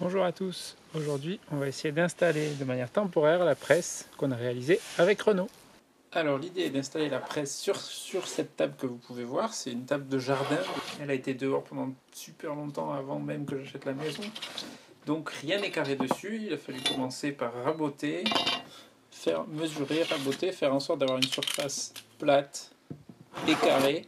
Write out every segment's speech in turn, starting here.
Bonjour à tous, aujourd'hui on va essayer d'installer de manière temporaire la presse qu'on a réalisée avec Renault. Alors l'idée est d'installer la presse sur cette table que vous pouvez voir, c'est une table de jardin, elle a été dehors pendant super longtemps avant même que j'achète la maison, donc rien n'est carré dessus, il a fallu commencer par raboter, faire mesurer, raboter, faire en sorte d'avoir une surface plate et carrée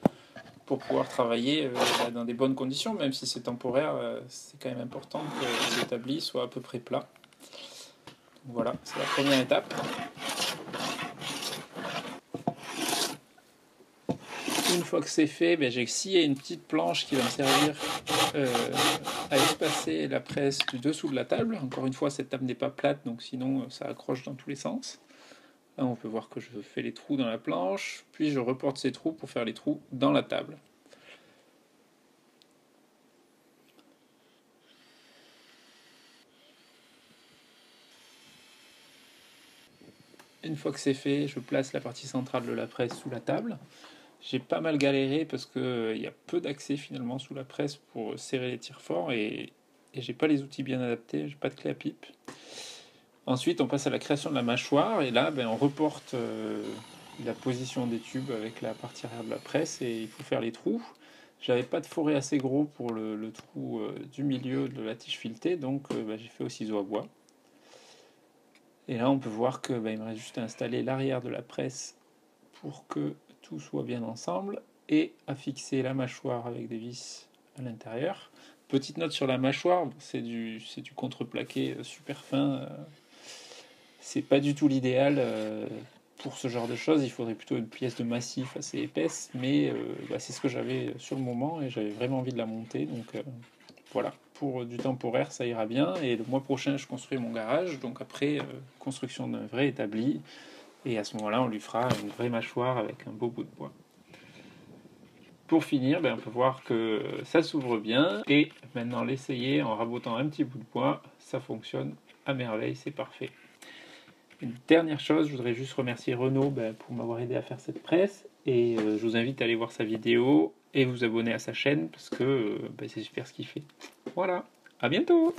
pour pouvoir travailler dans des bonnes conditions, même si c'est temporaire, c'est quand même important que l'établi soit à peu près plat. Donc voilà, c'est la première étape. Une fois que c'est fait, j'ai scié une petite planche qui va me servir à espacer la presse du dessous de la table. Encore une fois, cette table n'est pas plate, donc sinon ça accroche dans tous les sens. Là, on peut voir que je fais les trous dans la planche, puis je reporte ces trous pour faire les trous dans la table. Une fois que c'est fait, je place la partie centrale de la presse sous la table. J'ai pas mal galéré parce qu'il y a peu d'accès finalement sous la presse pour serrer les tire-forts et j'ai pas les outils bien adaptés, j'ai pas de clé à pipe. Ensuite, on passe à la création de la mâchoire et là, on reporte la position des tubes avec la partie arrière de la presse et il faut faire les trous. J'avais pas de forêt assez gros pour le trou du milieu de la tige filetée, donc j'ai fait au ciseau à bois. Et là, on peut voir que il me reste juste à installer l'arrière de la presse pour que tout soit bien ensemble et à fixer la mâchoire avec des vis à l'intérieur. Petite note sur la mâchoire, c'est du contreplaqué super fin. C'est pas du tout l'idéal pour ce genre de choses. Il faudrait plutôt une pièce de massif assez épaisse, mais c'est ce que j'avais sur le moment et j'avais vraiment envie de la monter. Donc voilà, pour du temporaire, ça ira bien. Et le mois prochain, je construis mon garage. Donc après, construction d'un vrai établi. Et à ce moment-là, on lui fera une vraie mâchoire avec un beau bout de bois. Pour finir, on peut voir que ça s'ouvre bien. Et maintenant, l'essayer en rabotant un petit bout de bois, ça fonctionne à merveille, c'est parfait. Une dernière chose, je voudrais juste remercier Renault pour m'avoir aidé à faire cette presse. Et je vous invite à aller voir sa vidéo et vous abonner à sa chaîne parce que c'est super ce qu'il fait. Voilà, à bientôt!